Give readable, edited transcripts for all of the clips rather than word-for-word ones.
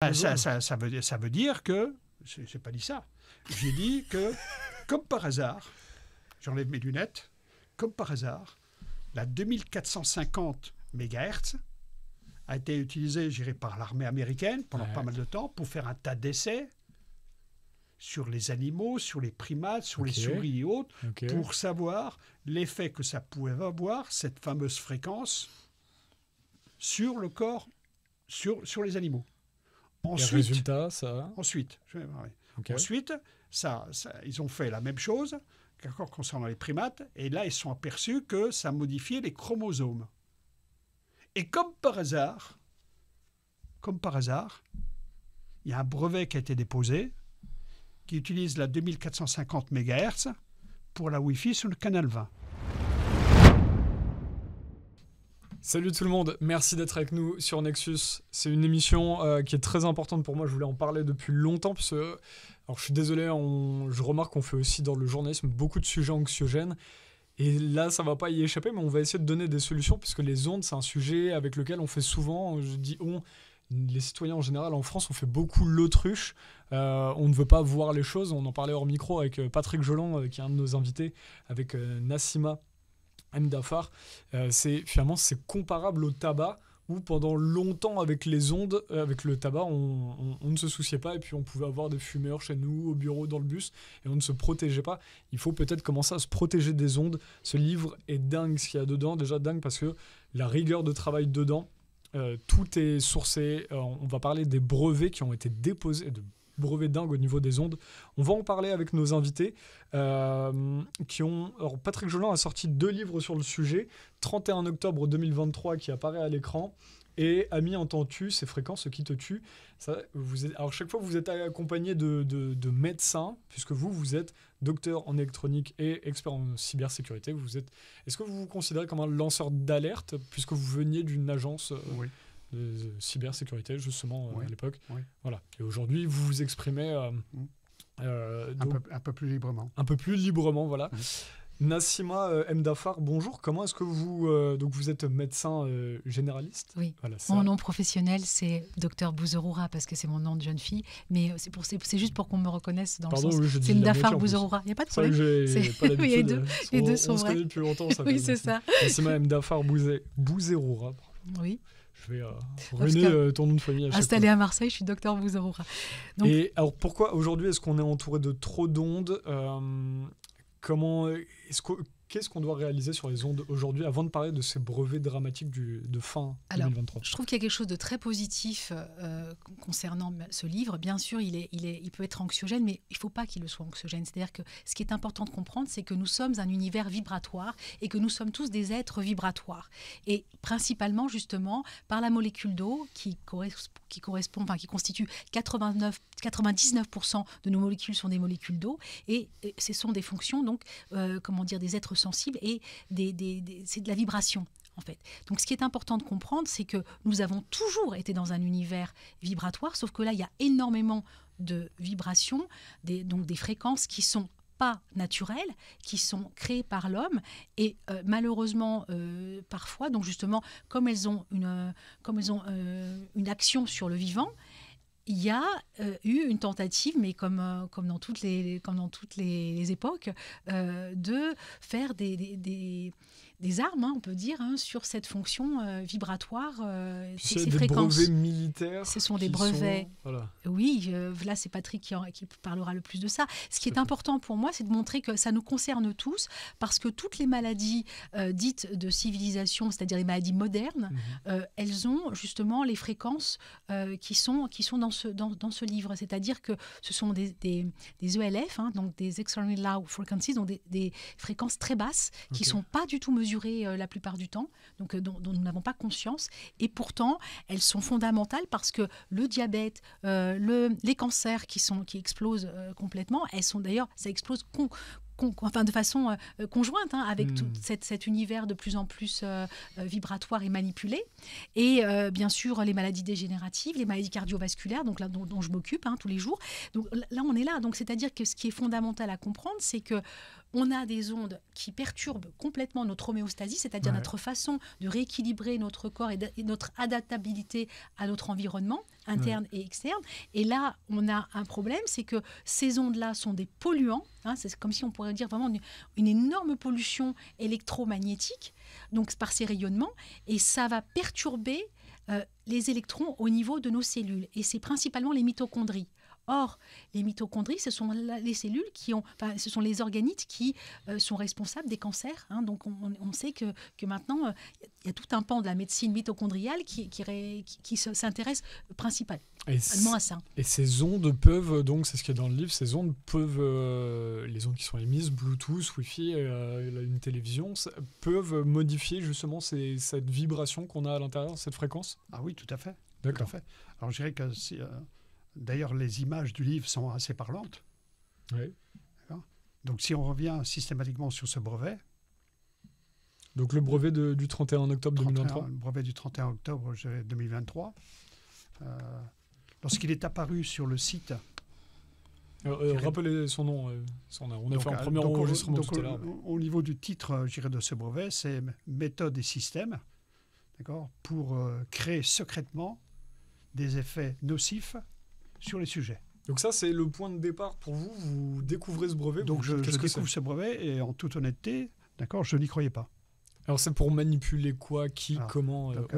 Ça veut dire que... Je n'ai pas dit ça. J'ai dit que, comme par hasard, j'enlève mes lunettes, comme par hasard, la 2450 MHz a été utilisée, je dirais, par l'armée américaine pendant pas mal de temps pour faire un tas d'essais sur les animaux, sur les primates, sur les souris et autres, pour savoir l'effet que ça pouvait avoir, cette fameuse fréquence, sur le corps, sur les animaux. Ensuite, les résultats, ça... Ensuite, ils ont fait la même chose concernant les primates, et là, ils se sont aperçus que ça modifiait les chromosomes. Et comme par hasard, il y a un brevet qui a été déposé qui utilise la 2450 MHz pour la Wi-Fi sur le canal 20. Salut tout le monde, merci d'être avec nous sur Nexus. C'est une émission qui est très importante pour moi, je voulais en parler depuis longtemps parce que, alors je suis désolé, je remarque qu'on fait aussi dans le journalisme beaucoup de sujets anxiogènes et là ça va pas y échapper, mais on va essayer de donner des solutions puisque les ondes c'est un sujet avec lequel on fait souvent, je dis les citoyens en général en France, on fait beaucoup l'autruche, on ne veut pas voir les choses, on en parlait hors micro avec Patrick Joland qui est un de nos invités, avec Nassima Mdafar, c'est comparable au tabac où pendant longtemps avec les ondes, avec le tabac, on ne se souciait pas et puis on pouvait avoir des fumeurs chez nous, au bureau, dans le bus et on ne se protégeait pas. Il faut peut-être commencer à se protéger des ondes. Ce livre est dingue ce qu'il y a dedans, déjà dingue parce que la rigueur de travail dedans, tout est sourcé. On va parler des brevets qui ont été déposés, de brevets dingues au niveau des ondes. On va en parler avec nos invités Alors Patrick Joland a sorti 2 livres sur le sujet. 31 octobre 2023 qui apparaît à l'écran et Ami entends-tu, ces fréquences qui te tuent. Alors chaque fois vous êtes accompagné de médecins puisque vous êtes docteur en électronique et expert en cybersécurité. Est-ce que vous vous considérez comme un lanceur d'alerte puisque vous veniez d'une agence de cybersécurité justement à l'époque. Voilà. Et aujourd'hui vous vous exprimez un peu plus librement. Un peu plus librement, voilà. Nassima Mdafar, bonjour. Comment est-ce que donc vous êtes médecin généraliste? Oui. Voilà, mon nom professionnel c'est docteur Bouzeroura parce que c'est mon nom de jeune fille, mais c'est juste pour qu'on me reconnaisse dans le sens. C'est Mdafar Bouzeroura. Il n'y a pas de problème. Les deux sont vrais. On se connaît depuis longtemps. Oui, c'est ça. Nassima Mdafar Bouzeroura. Oui. Je vais ruiner ton nom de famille. Installé à Marseille, je suis docteur Bouzeroura. Et alors pourquoi aujourd'hui est-ce qu'on est entouré de trop d'ondes? Qu'est-ce qu'on doit réaliser sur les ondes aujourd'hui avant de parler de ces brevets dramatiques de fin 2023? Je trouve qu'il y a quelque chose de très positif concernant ce livre. Bien sûr, il peut être anxiogène, mais il ne faut pas qu'il le soit anxiogène. C'est-à-dire que ce qui est important de comprendre, c'est que nous sommes un univers vibratoire et que nous sommes tous des êtres vibratoires. Et principalement, justement, par la molécule d'eau qui constitue 99% de nos molécules sont des molécules d'eau et ce sont des fonctions, donc, des êtres sensibles et c'est de la vibration en fait. Donc ce qui est important de comprendre, c'est que nous avons toujours été dans un univers vibratoire, sauf que là il y a énormément de vibrations, donc des fréquences qui sont pas naturelles, qui sont créées par l'homme et malheureusement parfois, donc justement comme elles ont une action sur le vivant, il y a eu une tentative, mais comme dans toutes les époques, de faire des armes, on peut dire, sur cette fonction vibratoire. Ces fréquences. Brevets militaires. Ce sont des brevets. Voilà. Oui, là c'est Patrick qui parlera le plus de ça. Ce qui est important pour moi, c'est de montrer que ça nous concerne tous, parce que toutes les maladies dites de civilisation, c'est-à-dire les maladies modernes, elles ont justement les fréquences qui sont dans ce livre. C'est-à-dire que ce sont des ELF, donc des Extraordinary Low Frequencies, donc des fréquences très basses qui ne sont pas du tout mesurées la plupart du temps, donc dont nous n'avons pas conscience. Et pourtant, elles sont fondamentales parce que le diabète, les cancers qui explosent complètement, ça explose de façon conjointe, avec tout cet univers de plus en plus vibratoire et manipulé. Et bien sûr, les maladies dégénératives, les maladies cardiovasculaires, donc là, dont je m'occupe tous les jours. Donc là, on est là. Donc, c'est-à-dire que ce qui est fondamental à comprendre, c'est que on a des ondes qui perturbent complètement notre homéostasie, c'est-à-dire notre façon de rééquilibrer notre corps et notre adaptabilité à notre environnement interne et externe. Et là, on a un problème, c'est que ces ondes-là sont des polluants. C'est comme si on pourrait dire vraiment une énorme pollution électromagnétique, donc par ces rayonnements, et ça va perturber les électrons au niveau de nos cellules. Et c'est principalement les mitochondries. Or, les mitochondries, ce sont les cellules ce sont les organites qui sont responsables des cancers. Donc, on sait que maintenant, il y a tout un pan de la médecine mitochondriale qui s'intéresse principalement à ça. Et ces ondes peuvent, donc, c'est ce qu'il y a dans le livre, ces ondes peuvent, les ondes qui sont émises, Bluetooth, Wi-Fi, une télévision, peuvent modifier justement cette vibration qu'on a à l'intérieur, cette fréquence ? Ah oui, tout à fait. D'accord. Tout à fait. Alors, je dirais que d'ailleurs, les images du livre sont assez parlantes. Oui. Donc, si on revient systématiquement sur ce brevet... Donc, le brevet du 31 octobre 2023 ? Le brevet du 31 octobre 2023. Lorsqu'il est apparu sur le site... rappelez son nom. On a fait un premier enregistrement tout à l'heure. Au niveau du titre, de ce brevet, c'est « Méthode et système », d'accord, pour créer secrètement des effets nocifs sur les sujets. Donc ça, c'est le point de départ pour vous. Vous découvrez ce brevet. Donc je découvre ce brevet et en toute honnêteté, d'accord, je n'y croyais pas. Alors c'est pour manipuler quoi, qui, comment donc,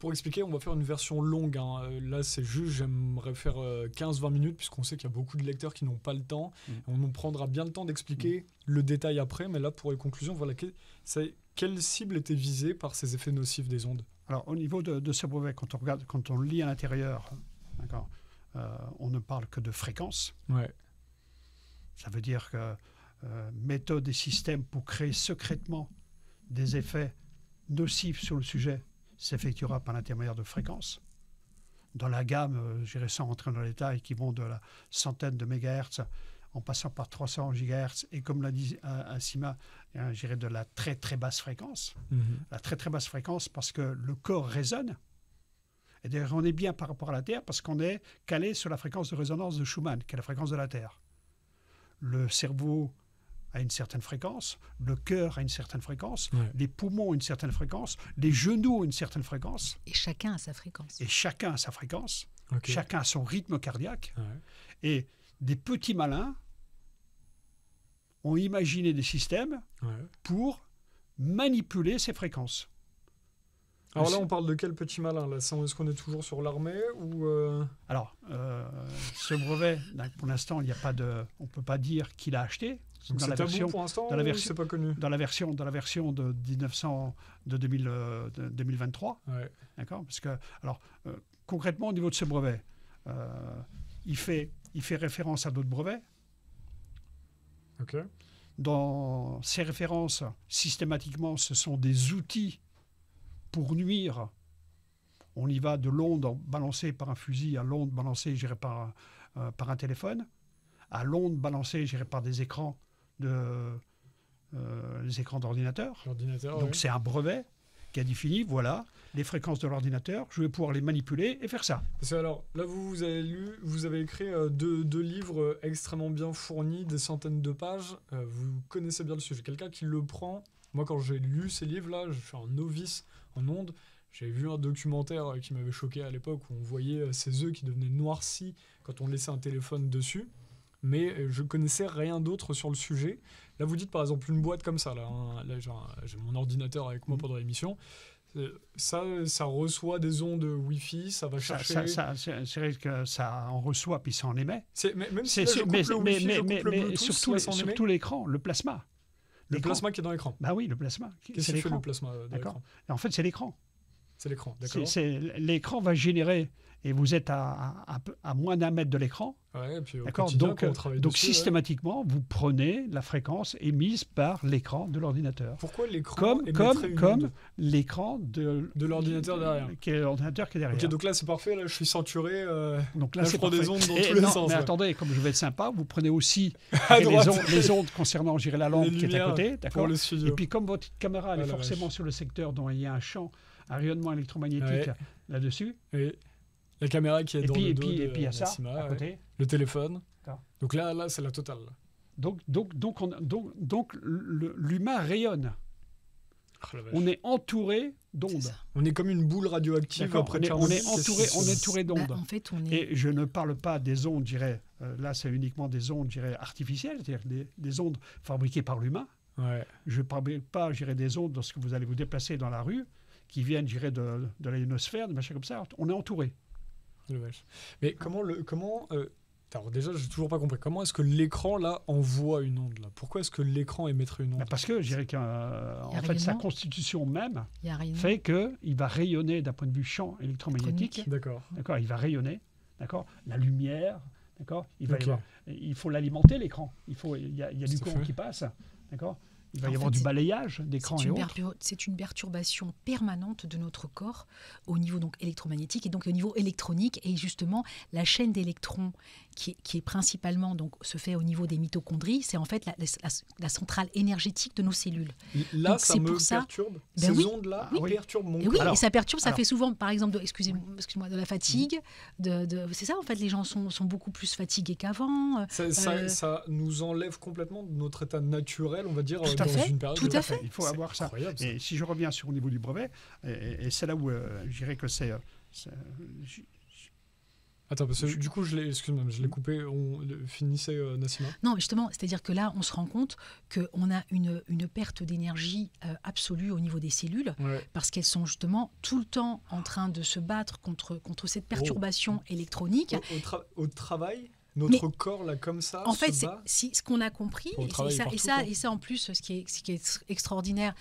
pour expliquer, on va faire une version longue. Là, c'est juste, j'aimerais faire 15-20 minutes puisqu'on sait qu'il y a beaucoup de lecteurs qui n'ont pas le temps. On nous prendra bien le temps d'expliquer le détail après. Mais là, pour les conclusions, voilà, quelle cible était visée par ces effets nocifs des ondes ? Alors au niveau de ce brevet, quand on le lit à l'intérieur, d'accord, on ne parle que de fréquence. Ouais. Ça veut dire que méthode et système pour créer secrètement des effets nocifs sur le sujet s'effectuera par l'intermédiaire de fréquences. Dans la gamme, sans rentrer dans les détails, qui vont de la centaine de mégahertz en passant par 300 gigahertz et comme l'a dit Assima, de la très très basse fréquence. La très très basse fréquence parce que le corps résonne. Et d'ailleurs, on est bien par rapport à la Terre parce qu'on est calé sur la fréquence de résonance de Schumann, qui est la fréquence de la Terre. Le cerveau a une certaine fréquence, le cœur a une certaine fréquence, les poumons ont une certaine fréquence, les genoux ont une certaine fréquence. Et chacun a sa fréquence. Okay. Chacun a son rythme cardiaque. Ouais. Et des petits malins ont imaginé des systèmes pour manipuler ces fréquences. Alors là, on parle de quel petit malin là ? Est-ce qu'on est toujours sur l'armée ou Alors, ce brevet, pour l'instant, on ne peut pas dire qui l'a acheté. Donc c'est tabou pour l'instant ou c'est pas connu ? Dans la version de 2023. Ouais. D'accord ? Parce que, alors, concrètement, au niveau de ce brevet, il fait référence à d'autres brevets. Ok. Dans ces références, systématiquement, ce sont des outils pour nuire. On y va de l'onde balancée par un fusil à l'onde balancée gérée par un téléphone, à l'onde balancée gérée par des écrans les écrans d'ordinateur. Donc c'est un brevet qui a défini, voilà, les fréquences de l'ordinateur, je vais pouvoir les manipuler et faire ça. Parce que alors, là, vous avez écrit deux livres extrêmement bien fournis, des centaines de pages, vous connaissez bien le sujet. Quelqu'un qui le prend, moi quand j'ai lu ces livres-là, je suis un novice en ondes, j'ai vu un documentaire qui m'avait choqué à l'époque où on voyait ces œufs qui devenaient noircis quand on laissait un téléphone dessus, mais je connaissais rien d'autre sur le sujet. Là, vous dites par exemple une boîte comme ça, là j'ai mon ordinateur avec moi pendant l'émission, ça reçoit des ondes Wi-Fi, ça va chercher... C'est vrai que ça en reçoit puis ça en émet. Même si là, je coupe le Wi-Fi, je coupe le Bluetooth, surtout l'écran, le plasma. Le plasma qui est dans l'écran. Bah oui, le plasma. Qu'est-ce que fait le plasma dans l'écran ? En fait, c'est l'écran. C'est l'écran, d'accord. L'écran va générer, et vous êtes à moins d'1 mètre de l'écran. Ouais, et puis d'accord. Donc systématiquement, vous prenez la fréquence émise par l'écran de l'ordinateur. Pourquoi l'écran comme l'écran de l'ordinateur derrière. Qui est l'ordinateur qui est derrière. Ok, donc là c'est parfait, là je suis saturé. Donc là je prends des ondes dans tous les sens. Mais attendez, comme je vais être sympa, vous prenez aussi les ondes concernant la lampe qui est à côté, d'accord. Et puis comme votre caméra elle est forcément sur le secteur dont il y a un champ, un rayonnement électromagnétique là-dessus. Et la caméra qui est dans le dos de il y a ça, Assima, à côté. Le téléphone. Donc là c'est la totale. Donc l'humain rayonne. Oh, la vache. On est entouré C'est d'ondes. ça. On est comme une boule radioactive D'accord, après on est Tchernobyl. entouré d'ondes. En fait, on est. Et je ne parle pas des ondes, je dirais, là c'est uniquement des ondes, je dirais, artificielles, c'est-à-dire des ondes fabriquées par l'humain. Ouais. Je ne parle pas, je dirais, des ondes lorsque vous allez vous déplacer dans la rue, qui viennent, je dirais, de l'ionosphère, des machins comme ça. On est entouré. La vache. Mais alors déjà, j'ai toujours pas compris. Comment est-ce que l'écran là envoie une onde là? Pourquoi est-ce que l'écran émettrait une onde? Parce que je dirais qu'en fait, sa constitution même Il y a rien. fait qu'il va rayonner d'un point de vue champ électromagnétique. D'accord. D'accord, il va rayonner. D'accord, la lumière. D'accord, Ok. il faut l'alimenter l'écran. Il y a du C'est courant fait. qui passe. D'accord. Il va En y avoir fait, du balayage d'écran et autres. C'est une perturbation permanente de notre corps au niveau donc électromagnétique et donc au niveau électronique. Et justement, la chaîne d'électrons qui est principalement donc se fait au niveau des mitochondries, c'est en fait la centrale énergétique de nos cellules. Là, Donc, ça c'est me pour ça- perturbe. Ben Ces oui. ondes-là Oui. perturbent mon Et oui, corps. et ça perturbe, ça alors- fait souvent, par exemple, excusez-moi, de la fatigue. C'est ça, en fait, les gens sont beaucoup plus fatigués qu'avant. Ça nous enlève complètement de notre état naturel, on va dire, Tout à dans fait, une période. tout à fait. Il faut C'est avoir ça. incroyable, ça. Et si je reviens sur au niveau du brevet, et c'est là où je dirais que c'est... Attends, parce que du coup, excuse-moi, je l'ai coupé. Finissez, Nassima. Non, justement, c'est-à-dire que là, on se rend compte qu'on a une perte d'énergie absolue au niveau des cellules, Ouais. parce qu'elles sont justement tout le temps en train de se battre contre cette perturbation électronique. Au travail, notre corps, là, comme ça, En fait, se bat. ce qu'on a compris, Pour le travail partout, et ça en plus, ce qui est extraordinaire,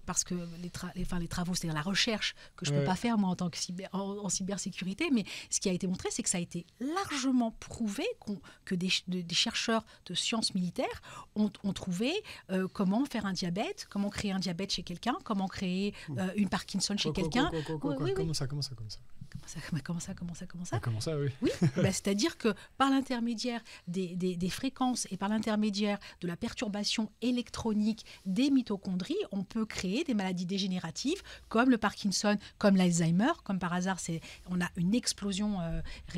parce que les travaux, c'est-à-dire la recherche que je ne peux Ouais. pas faire moi en tant que en cybersécurité, mais ce qui a été montré, c'est que ça a été largement prouvé que des chercheurs de sciences militaires ont trouvé comment faire un diabète, comment créer un diabète chez quelqu'un, comment créer une Parkinson chez quelqu'un. Quoi, Oui. Comment ça Comment ça Ah, comment ça, oui. Oui, c'est-à-dire que par l'intermédiaire des fréquences et par l'intermédiaire de la perturbation électronique des mitochondries, on peut créer des maladies dégénératives comme le Parkinson, comme l'Alzheimer. Comme par hasard, on a une explosion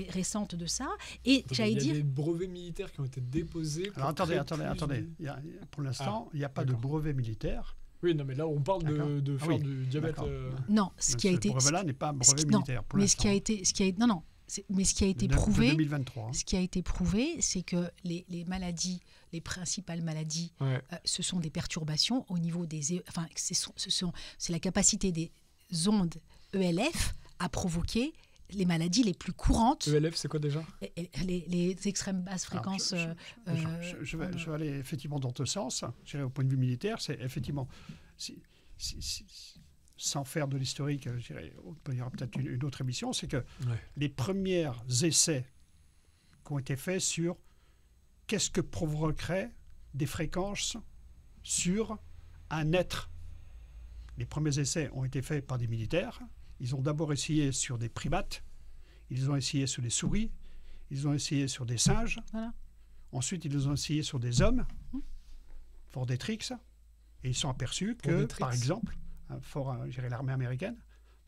récente de ça. Et Il y a des brevets militaires qui ont été déposés. Alors pour attendez. créer plus Pour l'instant, il n'y a pas de d'accord. brevet militaire. Oui, non, mais là, on parle D'accord. de Ah faire oui, du diabète. d'accord. non, ce qui a été... brevet-là n'est pas un brevet non, militaire pour mais ce qui a l'instant. été... Non, mais ce qui a été De prouvé... 2023. Ce qui a été prouvé, c'est que les maladies, les principales maladies, Ouais. ce sont des perturbations au niveau des... Enfin, c'est la capacité des ondes ELF à provoquer les maladies les plus courantes, ELF, c'est quoi déjà? les extrêmes basses Alors, fréquences. je vais aller effectivement dans ce sens. Je dirais, au point de vue militaire, c'est effectivement, sans faire de l'historique, je dirais, il y aura peut-être une autre émission, c'est que les premiers essais qui ont été faits sur qu'est-ce que provoquerait des fréquences sur un être. Les premiers essais ont été faits par des militaires. Ils ont d'abord essayé sur des primates, ils ont essayé sur des souris, ils ont essayé sur des singes. Voilà. Ensuite, ils ont essayé sur des hommes, Fort Detrix, et ils sont aperçus que, par exemple, je dirais l'armée américaine,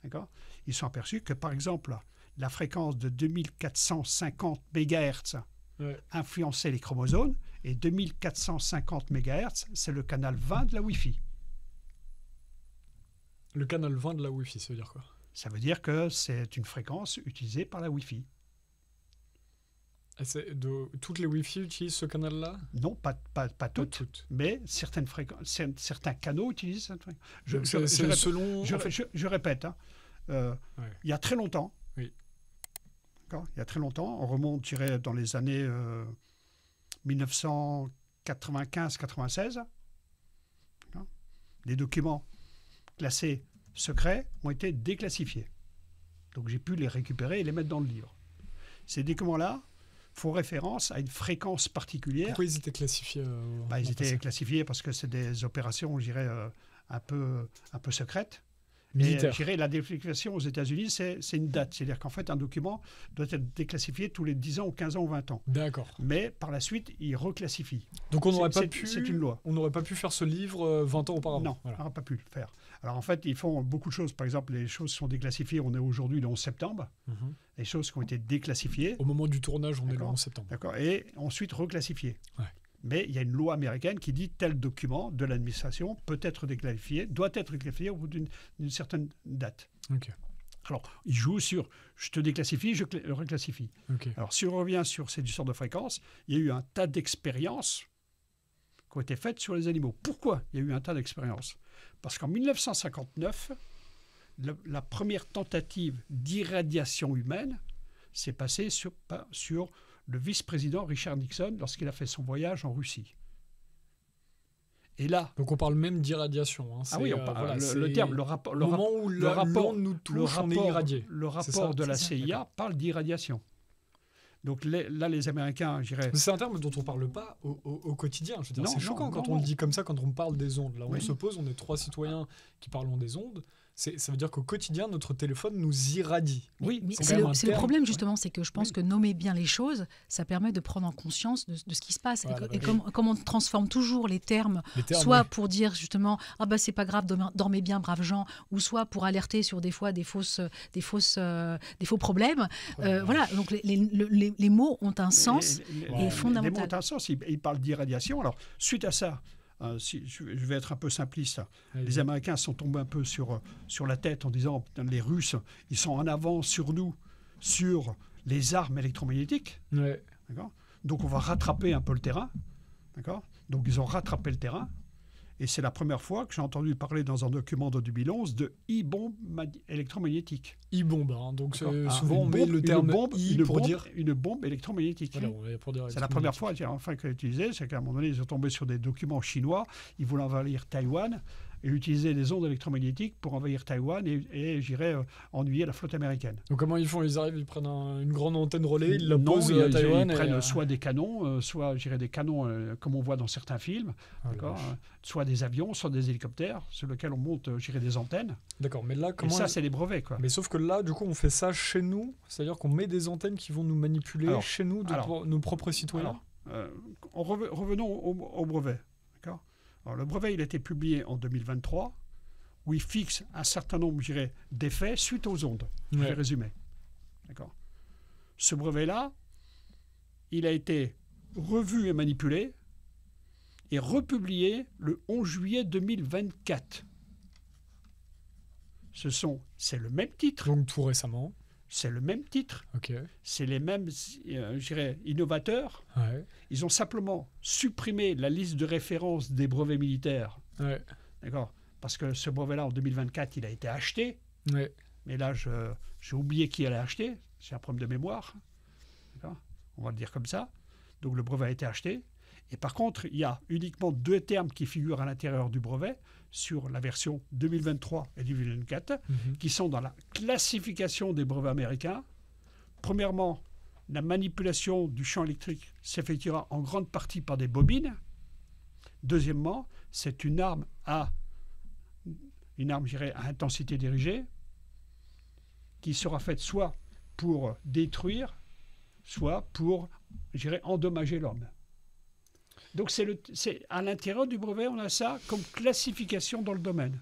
d'accord, ils sont aperçus que, par exemple, la fréquence de 2450 MHz influençait les chromosomes, et 2450 MHz, c'est le canal 20 de la Wi-Fi. Le canal 20 de la Wi-Fi, ça veut dire quoi? Ça veut dire que c'est une fréquence utilisée par la Wi-Fi. Toutes les Wi-Fi utilisent ce canal-là? Non, pas toutes, mais certaines fréquences, certains canaux utilisent cette fréquence. Je répète, hein, il y a très longtemps, il y a très longtemps, on remonte, je dirais, dans les années 1995-96, les documents classés secrets ont été déclassifiés. Donc j'ai pu les récupérer et les mettre dans le livre. Ces documents-là font référence à une fréquence particulière. Pourquoi ils étaient classifiés Ils étaient classifiés parce que c'est des opérations, je dirais, un peu secrètes. Militaire. Et je dirais, la déclassification aux États-Unis, c'est une date. C'est-à-dire qu'en fait, un document doit être déclassifié tous les 10 ans ou 15 ans ou 20 ans. D'accord. Mais par la suite, il reclassifie. Donc on n'aurait pas pu... C'est une loi. On n'aurait pas pu faire ce livre 20 ans auparavant. Non, on n'aurait pas pu le faire. Alors en fait, ils font beaucoup de choses. Par exemple, les choses sont déclassifiées. On est aujourd'hui le 11 septembre. Les choses qui ont été déclassifiées. Au moment du tournage, on est le 11 septembre. D'accord. Et ensuite reclassifiées. Ouais. Mais il y a une loi américaine qui dit tel document de l'administration peut être déclassifié, doit être déclassifié au bout d'une certaine date. Ok. Alors, il joue sur je te déclassifie, je reclassifie. Ok. Alors, si on revient sur cette histoire de fréquence, il y a eu un tas d'expériences qui ont été faites sur les animaux. Pourquoi il y a eu un tas d'expériences? Parce qu'en 1959, la première tentative d'irradiation humaine s'est passée sur le vice-président Richard Nixon lorsqu'il a fait son voyage en Russie. Et là, donc on parle même d'irradiation. Hein. Ah oui, on parle, le terme, le rapport, le moment où l'onde nous touche, on est irradié. Le rapport de la CIA parle d'irradiation. Donc là, les Américains, je dirais... C'est un terme dont on ne parle pas au quotidien. Je veux dire, c'est choquant quand on le dit comme ça, quand on parle des ondes. Là, on se pose, on est 3 citoyens qui parlons des ondes. Ça veut dire qu'au quotidien, notre téléphone nous irradie. Oui, mais c'est le problème, justement, c'est que je pense que nommer bien les choses, ça permet de prendre en conscience de ce qui se passe. Ouais, et comme on transforme toujours les termes soit pour dire, justement, « Ah bah c'est pas grave, dormez bien, braves gens », ou soit pour alerter sur des fois des faux problèmes. Voilà, donc les mots ont un sens et fondamental. Les mots ont un sens, ils parlent d'irradiation. Alors, suite à ça, si je vais être un peu simpliste, les Américains sont tombés un peu sur la tête en disant les Russes, ils sont en avance sur nous, sur les armes électromagnétiques. Ouais. D'accord ? Donc on va rattraper un peu le terrain. D'accord ? Donc ils ont rattrapé le terrain. Et c'est la première fois que j'ai entendu parler dans un document de 2011 de e-bombe électromagnétique. E-bombe, hein. Donc souvent on met le terme I pour dire... Une bombe électromagnétique. Voilà, c'est la première fois enfin qu'elle utilisait, c'est qu'à un moment donné, ils sont tombés sur des documents chinois, ils voulaient envahir Taïwan, et utiliser les ondes électromagnétiques pour envahir Taïwan et j'irais ennuyer la flotte américaine. Donc comment ils font? Ils arrivent, ils prennent une grande antenne relais, ils la posent à Taïwan. Ils prennent soit des canons, soit des canons comme on voit dans certains films, soit des avions, soit des hélicoptères, sur lesquels on monte des antennes. D'accord, mais là comment... Et ça, c'est des brevets, quoi. Mais sauf que là, du coup, on fait ça chez nous, c'est-à-dire qu'on met des antennes qui vont nous manipuler chez nous, nos propres citoyens. Revenons au brevet. D'accord. Alors, le brevet, il a été publié en 2023, où il fixe un certain nombre, d'effets suite aux ondes. Je vais résumer. D'accord. Ce brevet-là, il a été revu et manipulé et republié le 11 juillet 2024. C'est le même titre. Donc tout récemment. C'est le même titre. Okay. C'est les mêmes, innovateurs. Ouais. Ils ont simplement supprimé la liste de référence des brevets militaires. Ouais. D'accord. Parce que ce brevet-là, en 2024, il a été acheté. Ouais. Mais là, j'ai oublié qui allait acheter. C'est un problème de mémoire. D'accord. On va le dire comme ça. Donc le brevet a été acheté. Et par contre, il y a uniquement 2 termes qui figurent à l'intérieur du brevet sur la version 2023 et 2024, qui sont dans la classification des brevets américains. Premièrement, la manipulation du champ électrique s'effectuera en grande partie par des bobines. Deuxièmement, c'est une arme à intensité dirigée qui sera faite soit pour détruire, soit pour, endommager l'homme. Donc c'est à l'intérieur du brevet, on a ça comme classification dans le domaine.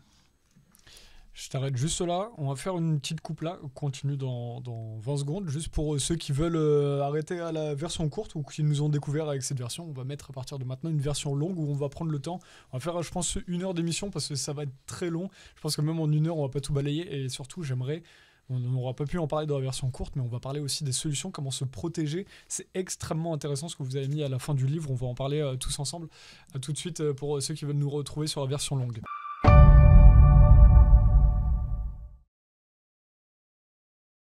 Je t'arrête juste là. On va faire une petite coupe là. On continue dans 20 secondes. Juste pour ceux qui veulent arrêter à la version courte ou qui nous ont découvert avec cette version, on va mettre à partir de maintenant une version longue où on va prendre le temps. On va faire, je pense, 1 heure d'émission parce que ça va être très long. Je pense que même en 1 heure, on va pas tout balayer. Et surtout, on n'aura pas pu en parler dans la version courte, mais on va parler aussi des solutions, comment se protéger. C'est extrêmement intéressant ce que vous avez mis à la fin du livre. On va en parler tous ensemble. À tout de suite pour ceux qui veulent nous retrouver sur la version longue.